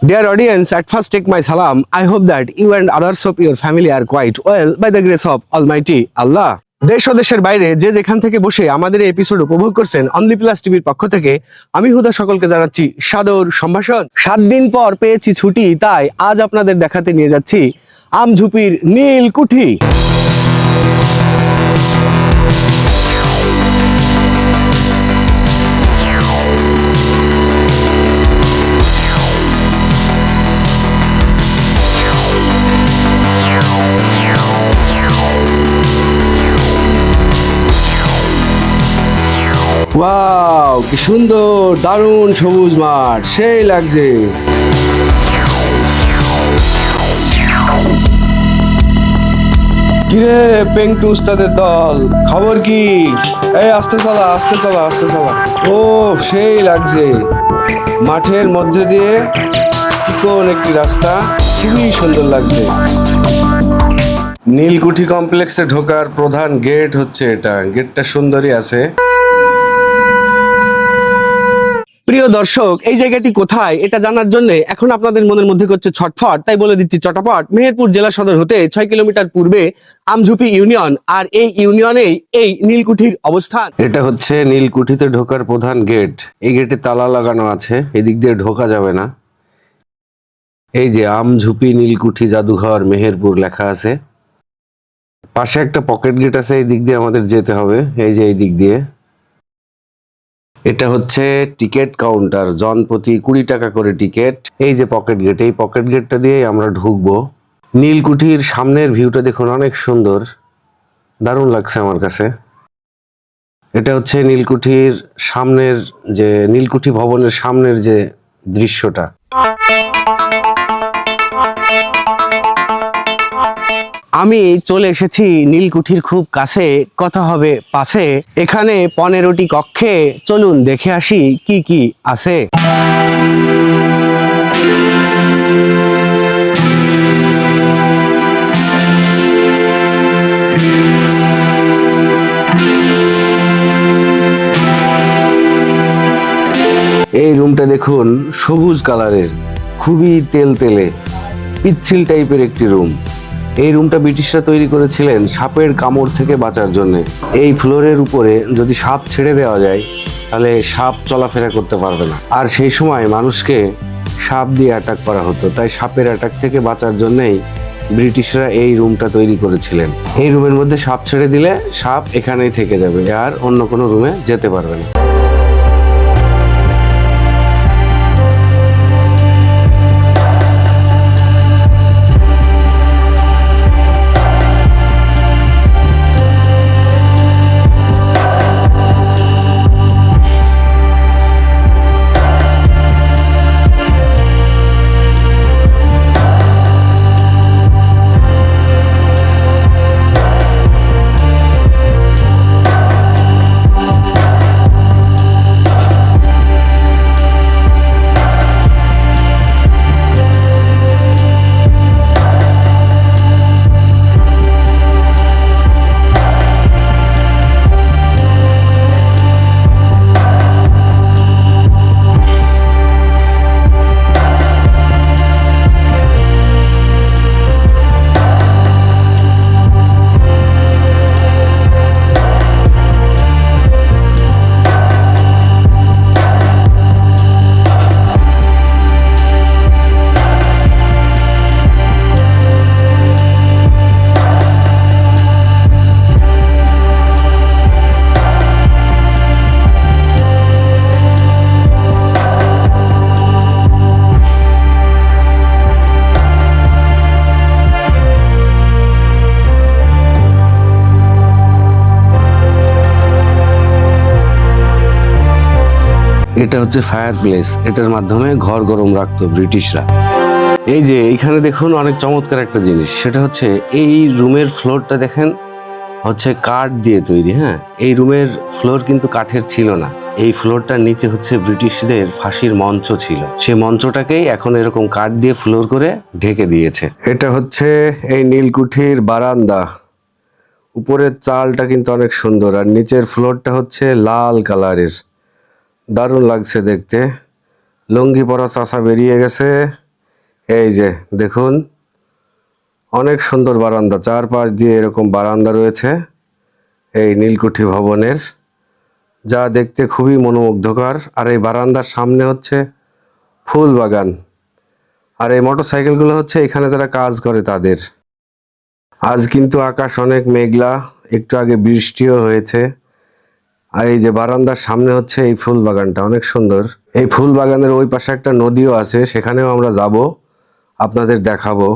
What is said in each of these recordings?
Dear audience, at first take my salam. I hope that you and others of your family are quite well by the grace of Almighty Allah. দেশ ও দেশের বাইরে যে যেখান থেকে বসে আমাদের এই এপিসোড উপভোগ করছেন অনলি প্লাস টিভির পক্ষ থেকে আমি হুদা সকলকে জানাচ্ছি সাদর সম্ভাষণ। 7 দিন পর পেয়েছি ছুটি, তাই আজ আপনাদের দেখাতে নিয়ে যাচ্ছি আমঝুপির নীলকুঠি। ওয়াও, কি সুন্দর, দারুণ সবুজ মাঠ, সেই লাগছে। কিরে পেন্টু উস্তাদের দল, খবর কি? এই আস্তে চালা, আস্তে চালা, আস্তে চালা। ও সেই লাগছে, মাঠের মধ্যে দিয়ে চিকন একটি রাস্তা, খুবই সুন্দর লাগছে। নীলকুঠি কমপ্লেক্সে ঢোকার প্রধান গেট হচ্ছে এটা। গেটটা সুন্দরই আছে। প্রিয় দর্শক, এই জায়গাটি কোথায় এটা জানার জন্য এখন আপনাদের মনের মধ্যে করছে ছটফট, তাই বলে দিচ্ছি চটাপট। মেহেরপুর জেলা সদর হতে 6 কিলোমিটার পূর্বে আমঝুপি ইউনিয়ন, আর এই ইউনিয়নেই এই নীলকুঠির অবস্থান। এটা হচ্ছে নীলকুঠিতে ঢোকার প্রধান গেট। এই গেটে তালা লাগানো আছে, এদিক দিয়ে ঢোকা যাবে না। এই যে আমঝুপি নীলকুঠি জাদুঘর মেহেরপুর লেখা আছে। পাশে একটা পকেট গেট আছে, এই দিক দিয়ে আমাদের যেতে হবে। এই যে এই দিক দিয়ে। এটা হচ্ছে টিকিট কাউন্টার, জনপ্রতি 20 টাকা করে টিকিট। এই যে পকেট গেট, এই পকেট গেটটা দিয়ে আমরা ঢুকবো। নীলকুঠির সামনের ভিউটা দেখুন, অনেক সুন্দর, দারুণ লাগছে আমার কাছে। এটা হচ্ছে নীলকুঠির সামনের যে নীলকুঠি ভবনের সামনের যে দৃশ্যটা। আমি চলে এসেছি নীলকুঠির খুব কাছে, কথা হবে পাশে। এখানে 15টি কক্ষে, চলুন দেখে আসি কি কি আছে। এই রুমটা দেখুন, সবুজ কালারের, খুবই তেলতেলে পিচ্ছিল টাইপের একটি রুম। এই রুমটা ব্রিটিশরা তৈরি করেছিলেন সাপের কামড় থেকে বাঁচার জন্য। এই ফ্লোরের উপরে যদি সাপ ছেড়ে দেওয়া যায় তাহলে সাপ চলাফেরা করতে পারবে না। আর সেই সময় মানুষকে সাপ দিয়ে অ্যাটাক করা হতো, তাই সাপের অ্যাটাক থেকে বাঁচার জন্যই ব্রিটিশরা এই রুমটা তৈরি করেছিলেন। এই রুমের মধ্যে সাপ ছেড়ে দিলে সাপ এখানেই থেকে যাবে, আর অন্য কোনো রুমে যেতে পারবে না। এটা হচ্ছে ফায়ার প্লেস, এটার মাধ্যমে ঘর গরম রাখতো ব্রিটিশরা। এই যে এইখানে দেখুন অনেক চমৎকার একটা জিনিস, সেটা হচ্ছে এই রুমের ফ্লোরটা দেখেন হচ্ছে কাঠ দিয়ে তৈরি। হ্যাঁ, এই রুমের ফ্লোর কিন্তু কাঠের ছিল না। এই ফ্লোরটার নিচে হচ্ছে ব্রিটিশদের ফাঁসির মঞ্চ ছিল, সেই মঞ্চটাকেই এখন এরকম কাঠ দিয়ে ফ্লোর করে ঢেকে দিয়েছে। এটা হচ্ছে এই নীলকুঠির বারান্দা। উপরের চালটা কিন্তু অনেক সুন্দর, আর নিচের ফ্লোরটা হচ্ছে লাল কালারের, দারুণ লাগছে দেখতে। লুঙ্গি পরা চাচা বেরিয়ে গেছে, এই যে দেখুন, অনেক সুন্দর বারান্দা, চারপাশ দিয়ে এরকম বারান্দা রয়েছে এই নীলকুঠি ভবনের, যা দেখতে খুবই মনোমুগ্ধকর। আর এই বারান্দার সামনে হচ্ছে ফুল বাগান, আর এই মোটরসাইকেলগুলো হচ্ছে এখানে যারা কাজ করে তাদের। আজ কিন্তু আকাশ অনেক মেঘলা, একটু আগে বৃষ্টিও হয়েছে। আর এই যে বারান্দার সামনে হচ্ছে এই ফুল বাগানটা, অনেক সুন্দর। এই ফুল বাগানের ওই পাশে একটা নদীও আছে, সেখানেও আমরা যাব, আপনাদের দেখাবো।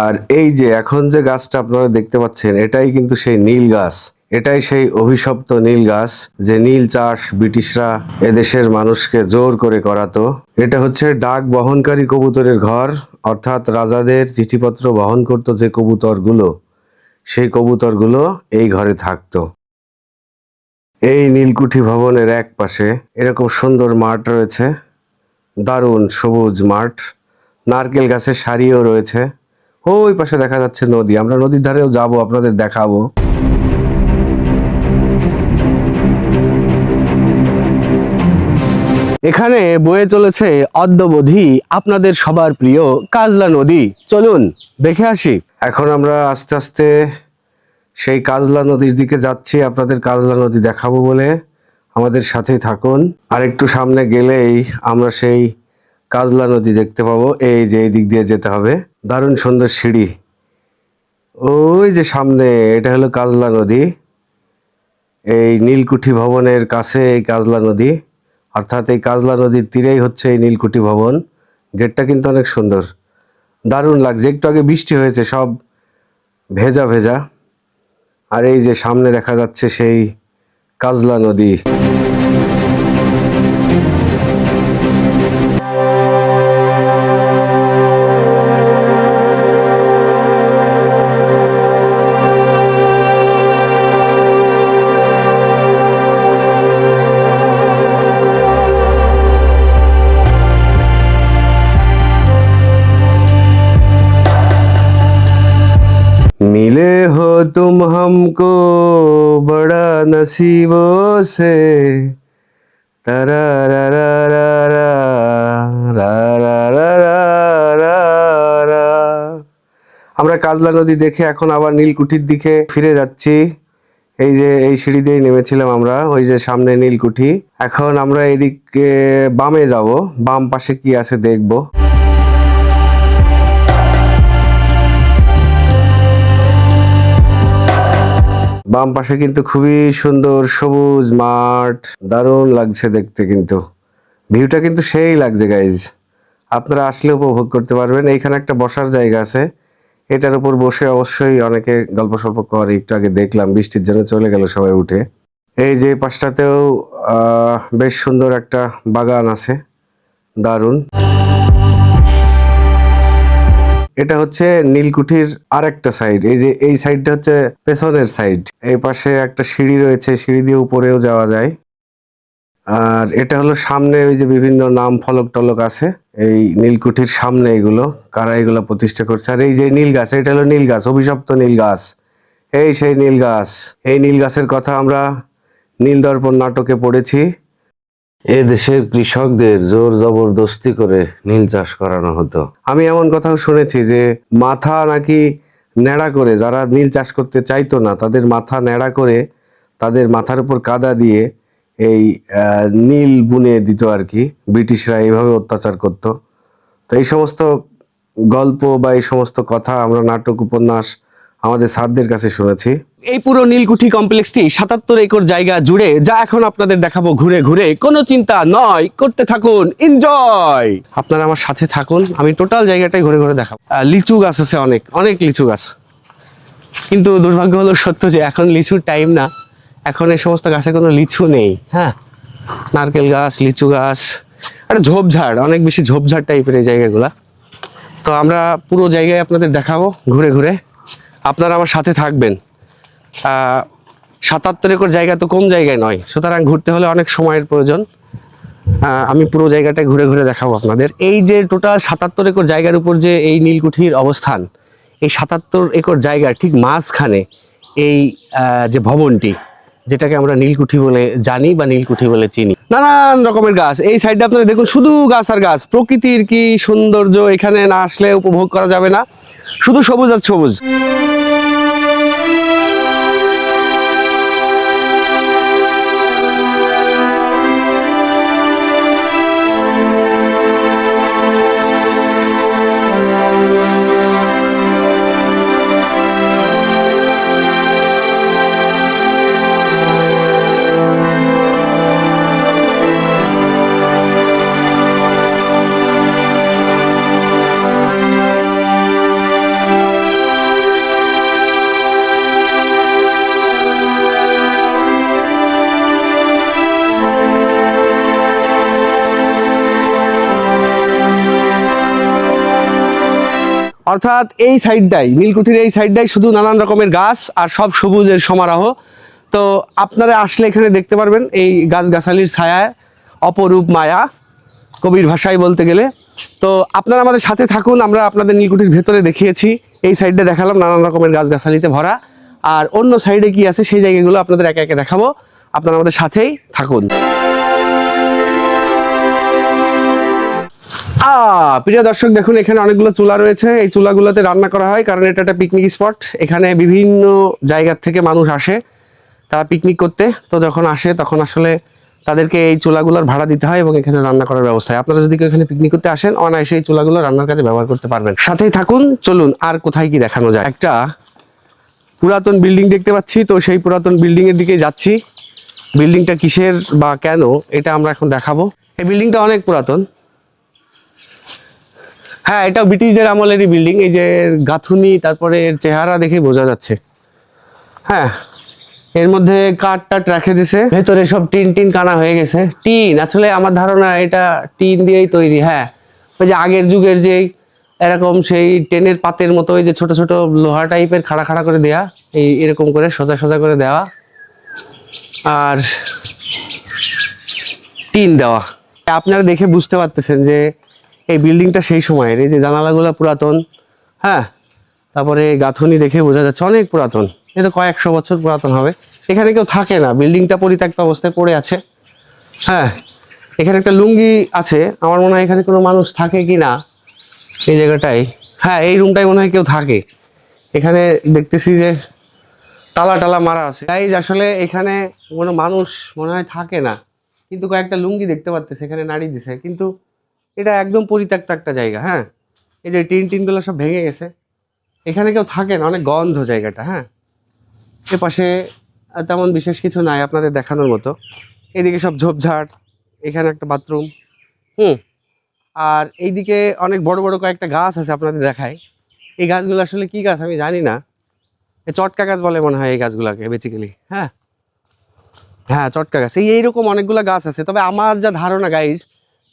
আর এই যে এখন যে গাছটা আপনারা দেখতে পাচ্ছেন, এটাই কিন্তু সেই নীল গাছ, এটাই সেই অভিশপ্ত নীল গাছ, যে নীল চাষ ব্রিটিশরা এদেশের মানুষকে জোর করে করাতো। এটা হচ্ছে ডাক বহনকারী কবুতরের ঘর, অর্থাৎ রাজাদের চিঠিপত্র বহন করতো যে কবুতরগুলো, সেই কবুতরগুলো এই ঘরে থাকতো। এই নীলকুঠি ভবনের এক পাশে এরকম সুন্দর মাঠ রয়েছে, দারুণ সবুজ মাঠ, নারকেল গাছের সারিও রয়েছে। ওই পাশে দেখা যাচ্ছে নদী, আমরা নদীর ধারেও যাব, আপনাদের দেখাবো। এখানে বয়ে চলেছে অদ্যাবধি আপনাদের সবার প্রিয় কাজলা নদী। চলুন দেখে আসি। এখন আমরা আস্তে আস্তে সেই কাজলা নদীর দিকে যাচ্ছি, আপনাদের কাজলা নদী দেখাবো বলে আমাদের সাথেই থাকুন। আর একটু সামনে গেলেই আমরা সেই কাজলা নদী দেখতে পাবো। এই যে এই দিক দিয়ে যেতে হবে, দারুণ সুন্দর সিঁড়ি। ওই যে সামনে, এটা হলো কাজলা নদী। এই নীলকুঠি ভবনের কাছে এই কাজলা নদী, অর্থাৎ এই কাজলা নদীর তীরেই হচ্ছে এই নীলকুঠি ভবন। গেটটা কিন্তু অনেক সুন্দর, দারুণ লাগছে। একটু আগে বৃষ্টি হয়েছে, সব ভেজা ভেজা। আর এই যে সামনে দেখা যাচ্ছে সেই কাজলা নদী। मिले हो तुम हमको बड़ा नसीबों से, तरा रा रा रा रा रा रा रा रा रा रा। আমরা কাজলা নদী দেখে এখন আবার নীলকুঠির দিকে ফিরে যাচ্ছি। এই যে এই সিঁড়ি দিয়ে নেমেছিলাম আমরা, ওই যে সামনে নীলকুঠি। এখন আমরা এদিকে বামে যাব, বাম পাশে কি আছে দেখবো। বাম পাশে কিন্তু খুবই সুন্দর সবুজ মাঠ, দারুণ লাগছে দেখতে, কিন্তু ভিউটা কিন্তু সেই লাগছে গাইজ। আপনারা আসলে উপভোগ করতে পারবেন। এইখানে একটা বসার জায়গা আছে, এটার উপর বসে অবশ্যই অনেকে গল্প সল্প করে। একটু আগে দেখলাম বৃষ্টির জন্য চলে গেল সবাই উঠে। এই যে পাশটাতেও বেশ সুন্দর একটা বাগান আছে, দারুণ। এটা হচ্ছে নীলকুঠির আরেকটা সাইড। এই যে এই সাইডটা হচ্ছে পেছনের সাইড। এই পাশে একটা সিঁড়ি রয়েছে, সিঁড়ি দিয়ে উপরেও যাওয়া যায়। আর এটা হলো সামনে, ওই যে বিভিন্ন নাম ফলক টলক আছে এই নীলকুঠির সামনে, এগুলো কারা এগুলো প্রতিষ্ঠা করছে। আর এই যে নীল গাছ, এটা হলো নীল গাছ, অভিশপ্ত নীল গাছ। এই সেই নীল গাছ, এই নীল গাছের কথা আমরা নীল দর্পণ নাটকে পড়েছি। এ দেশের কৃষকদের জোর জবরদস্তি করে নীল চাষ করানো হতো। আমি এমন কথাও শুনেছি যে মাথা নাকি ন্যাড়া করে, যারা নীল চাষ করতে চাইতো না তাদের মাথা ন্যাড়া করে, তাদের মাথার উপর কাদা দিয়ে এই নীল বুনে দিত আর কি। ব্রিটিশরা এইভাবে অত্যাচার করত। তো এই সমস্ত গল্প বা এই সমস্ত কথা আমরা নাটক উপন্যাস আমাদের স্যারদের কাছে শুনেছি। এই পুরো নীলকুঠি কমপ্লেক্সটি ৭৭ একর জায়গা জুড়ে, যা এখন আপনাদের দেখাবো ঘুরে ঘুরে। কোনো চিন্তা নয়, করতে থাকুন, এনজয়। আপনারা আমার সাথে থাকুন, আমি টোটাল জায়গাটাই ঘুরে ঘুরে দেখাবো। লিচু গাছ আছে, অনেক অনেক লিচু গাছ, কিন্তু দুর্ভাগ্য হলো সত্য যে এখন লিচুর টাইম না, এখন এই সমস্ত গাছে কোনো লিচু নেই। হ্যাঁ, নারকেল গাছ, লিচু গাছ, একটা ঝোপঝাড়, অনেক বেশি ঝোপঝাড় টাইপের এই জায়গাগুলা। তো আমরা পুরো জায়গায় আপনাদের দেখাবো ঘুরে ঘুরে, আপনারা আমার সাথে থাকবেন। ৭৭ একর জায়গা তো কম জায়গায় নয়, সুতরাং ঘুরতে হলে অনেক সময়ের প্রয়োজন। আমি পুরো জায়গাটায় ঘুরে ঘুরে দেখাবো আপনাদের। এই যে টোটাল ৭৭ একর জায়গার উপর যে এই নীলকুঠির অবস্থান, এই ৭৭ একর জায়গার ঠিক মাঝখানে এই যে ভবনটি, যেটাকে আমরা নীলকুঠি বলে জানি বা নীলকুঠি বলে চিনি। নানান রকমের গাছ এই সাইডে আপনারা দেখুন, শুধু গাছ আর গাছ। প্রকৃতির কি সৌন্দর্য, এখানে না আসলে উপভোগ করা যাবে না। শুধু সবুজ আর সবুজ। অর্থাৎ এই সাইডটাই, নীলকুঠির এই সাইডটাই শুধু নানান রকমের গাছ আর সব সবুজের সমারোহ। তো আপনারা আসলে এখানে দেখতে পারবেন এই গাছগাছালির ছায়ায় অপরূপ মায়া, কবির ভাষায় বলতে গেলে। তো আপনারা আমাদের সাথে থাকুন, আমরা আপনাদের নীলকুঠির ভেতরে দেখিয়েছি। এই সাইডটা দেখালাম নানান রকমের গাছগাছালিতে ভরা, আর অন্য সাইডে কি আছে সেই জায়গাগুলো আপনাদের একে একে দেখাবো। আপনারা আমাদের সাথেই থাকুন। প্রিয় দর্শক দেখুন, এখানে অনেকগুলো চুলা রয়েছে। এই চুলাগুলোতে রান্না করা হয়, কারণ এটা একটা পিকনিক স্পট। এখানে বিভিন্ন জায়গার থেকে মানুষ আসে তারা পিকনিক করতে। তো যখন আসে তখন আসলে তাদেরকে এই চুলাগুলোর ভাড়া দিতে হয় এবং এখানে রান্না করার ব্যবস্থা হয়। আপনারা যদি এখানে পিকনিক করতে আসেন, অনায়াসে এই চুলাগুলো রান্নার কাজে ব্যবহার করতে পারবেন। সাথেই থাকুন, চলুন আর কোথায় কি দেখানো যায়। একটা পুরাতন বিল্ডিং দেখতে পাচ্ছি, তো সেই পুরাতন বিল্ডিং এর দিকে যাচ্ছি। বিল্ডিংটা কিসের বা কেন এটা আমরা এখন দেখাবো। এই বিল্ডিংটা অনেক পুরাতন। হ্যাঁ, এটা ব্রিটিশদের আমলেরই বিল্ডিং। এই যে গাঁথুনি, তারপরে এর চেহারা দেখে বোঝা যাচ্ছে। হ্যাঁ, এর মধ্যে কাঠ টাট রেখে দিছে, ভেতরে সব টিন টিন কানা হয়ে গেছে। টিন আসলে আমার ধারণা এটা টিন দিয়েই তৈরি। হ্যাঁ, ওই যে আগের যুগের যে এরকম সেই টেনের পাতের মতো ওই যে ছোট ছোট লোহা টাইপের খাড়া খাড়া করে দেয়া, এই এরকম করে সোজা সোজা করে দেওয়া, আর টিন দেওয়া। আপনারা দেখে বুঝতে পারতেছেন যে এই বিল্ডিংটা সেই সময়ের। এই যে জানালাগুলো পুরাতন। হ্যাঁ, তারপরে গাঁথুনি দেখে বোঝা যাচ্ছে অনেক পুরাতন। এ তো কয়েকশো বছর পুরাতন হবে। এখানে কেউ থাকে না, বিল্ডিংটা পরিত্যক্ত অবস্থায় পড়ে আছে। হ্যাঁ, এখানে একটা লুঙ্গি আছে। আমার মনে হয় এখানে কোনো মানুষ থাকে কি না এই জায়গাটায়। হ্যাঁ, এই রুমটাই মনে হয় কেউ থাকে। এখানে দেখতেছি যে তালা টালা মারা আছে। তাই আসলে এখানে কোনো মানুষ মনে হয় থাকে না, কিন্তু কয়েকটা লুঙ্গি দেখতে পাচ্তেছে এখানে নাড়ি দিছে। কিন্তু এটা একদম পরিত্যক্ত একটা জায়গা। হ্যাঁ, এই যে টিন টিনগুলো সব ভেঙে গেছে, এখানে কেউ থাকে না, অনেক গন্ধ জায়গাটা। হ্যাঁ, এ পাশে তেমন বিশেষ কিছু নাই আপনাদের দেখানোর মতো। এদিকে সব ঝোপঝাড়, এখানে একটা বাথরুম। আর এইদিকে অনেক বড় বড় কয়েকটা গাছ আছে, আপনাদের দেখায়। এই গাছগুলো আসলে কি গাছ আমি জানি না। চটকা গাছ বলে মনে হয় এই গাছগুলোকে বেসিক্যালি। হ্যাঁ হ্যাঁ, চটকা গাছ। এইরকম অনেকগুলো গাছ আছে। তবে আমার যা ধারণা গাইজ,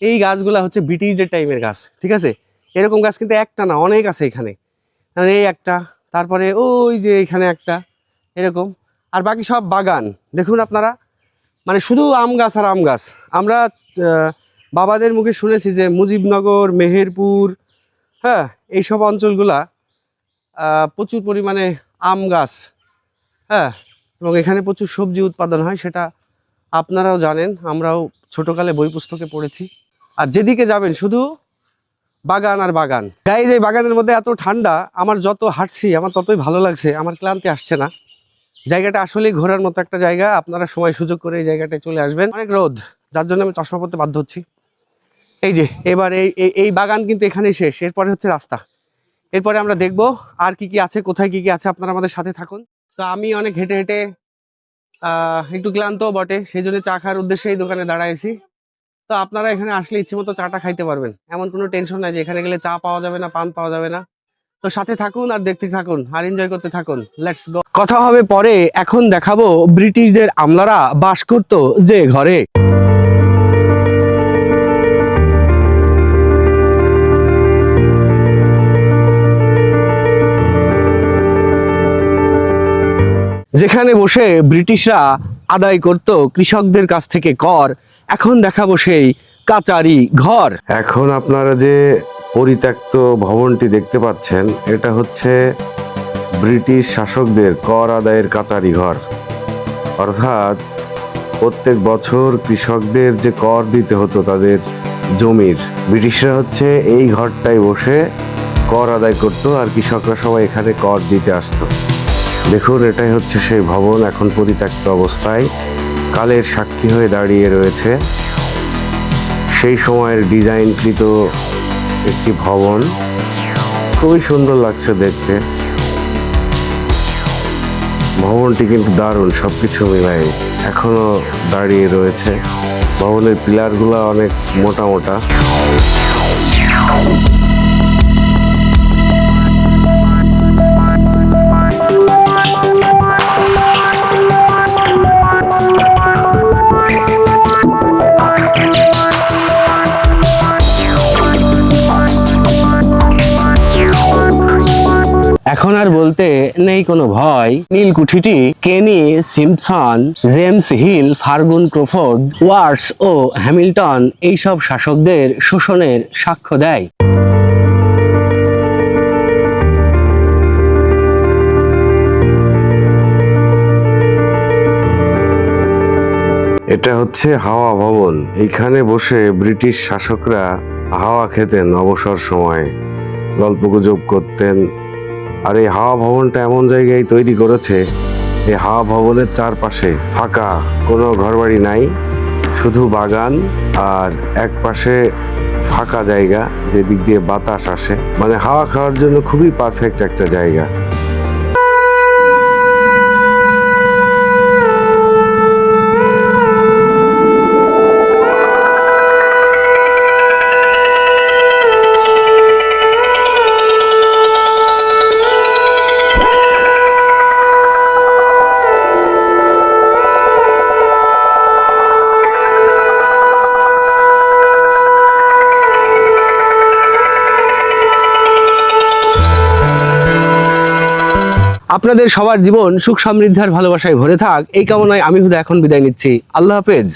এই গাছগুলা হচ্ছে ব্রিটিশদের টাইমের গাছ। ঠিক আছে, এরকম গাছ কিন্তু একটা না, অনেক আছে এখানে। এই একটা, তারপরে ওই যে এখানে একটা, এরকম। আর বাকি সব বাগান দেখুন আপনারা, মানে শুধু আম গাছ আর আম গাছ। আমরা বাবাদের মুখে শুনেছি যে মুজিবনগর, মেহেরপুর, হ্যাঁ, এইসব অঞ্চলগুলা প্রচুর পরিমাণে আম গাছ। হ্যাঁ, এবং এখানে প্রচুর সবজি উৎপাদন হয়, সেটা আপনারাও জানেন, আমরাও ছোটকালে বই পুস্তকে পড়েছি। আর যেদিকে যাবেন শুধু বাগান আর বাগান। গাইজ, এই বাগানের মধ্যে এত ঠান্ডা, আমার যত হাঁটছি আমার ততই ভালো লাগছে, আমার ক্লান্তি আসছে না। জায়গাটা আসলেই ঘোরার মতো একটা জায়গা। আপনারা সময় সুযোগ করে এই জায়গাটায় চলে আসবেন। অনেক রোদ, যার জন্য আমি চশমা পরতে বাধ্য হচ্ছি। এই যে এবার এই বাগান কিন্তু এখানেই শেষ, এরপরে হচ্ছে রাস্তা। এরপরে আমরা দেখবো আর কি কি আছে, কোথায় কি কি আছে। আপনারা আমাদের সাথে থাকুন। তো আমি অনেক হেঁটে হেঁটে একটু ক্লান্তও বটে, সেই জন্য চা খাওয়ার উদ্দেশ্যে এই দোকানে দাঁড়াইছি। তো আপনারা এখানে আসলে ইচ্ছে মতো চাটা খাইতে পারবেন, এমন কোনো টেনশন নাই যে এখানে গেলে চা পাওয়া যাবে না, পান পাওয়া যাবে না। তো সাথে থাকুন আর দেখতে থাকুন আর এনজয় করতে থাকুন। Let's go. কথা হবে পরে, এখন দেখাবো ব্রিটিশদের আমলারা বাস করতো যে ঘরে। যেখানে বসে ব্রিটিশরা আদায় করত কৃষকদের কাছ থেকে কর। এখন দেখাবো সেই কাচারি ঘর। এখন আপনারা যে পরিত্যক্ত ভবনটি দেখতে পাচ্ছেন, এটা হচ্ছে ব্রিটিশ শাসকদের কর আদায়ের কাচারি ঘর। অর্থাৎ প্রত্যেক বছর কৃষকদের যে কর দিতে হতো তাদের জমির, ব্রিটিশরা হচ্ছে এই ঘরটায় বসে কর আদায় করতো, আর কৃষকরা সবাই এখানে কর দিতে আসতো। দেখুন, এটাই হচ্ছে সেই ভবন, এখন পরিত্যক্ত অবস্থায় কালের সাক্ষী হয়ে দাঁড়িয়ে রয়েছে। সেই সময়ের ডিজাইনকৃত একটি ভবন, খুবই সুন্দর লাগছে দেখতে। ভবনটি কিন্তু দারুণ, সবকিছু মিলাই এখনো দাঁড়িয়ে রয়েছে। ভবনের পিলারগুলো অনেক মোটা মোটা। এখন আর বলতে নেই কোনো ভয়, নীলকুঠিটি কেনি, সিম্পসন, জেমস হিল, ফার্গুন ক্রোফোর্ড, ওয়াটস ও হ্যামিল্টন এইসব শাসকদের শোষণের সাক্ষ্য দেয়। এটা হচ্ছে হাওয়া ভবন। এইখানে বসে ব্রিটিশ শাসকরা হাওয়া খেতেন, অবসর সময়ে গল্পগুজব করতেন। আর এই হাওয়া ভবনটা এমন জায়গায় তৈরি করেছে, এই হাওয়া ভবনের চারপাশে ফাঁকা, কোনো ঘরবাড়ি নাই, শুধু বাগান আর এক পাশে ফাঁকা জায়গা, যে দিক দিয়ে বাতাস আসে। মানে হাওয়া খাওয়ার জন্য খুবই পারফেক্ট একটা জায়গা। আপনাদের সবার জীবন সুখ সমৃদ্ধি আর ভালোবাসায় ভরে থাক, এই কামনায় আমি হুদা এখন বিদায় নিচ্ছি। আল্লাহ হাফেজ।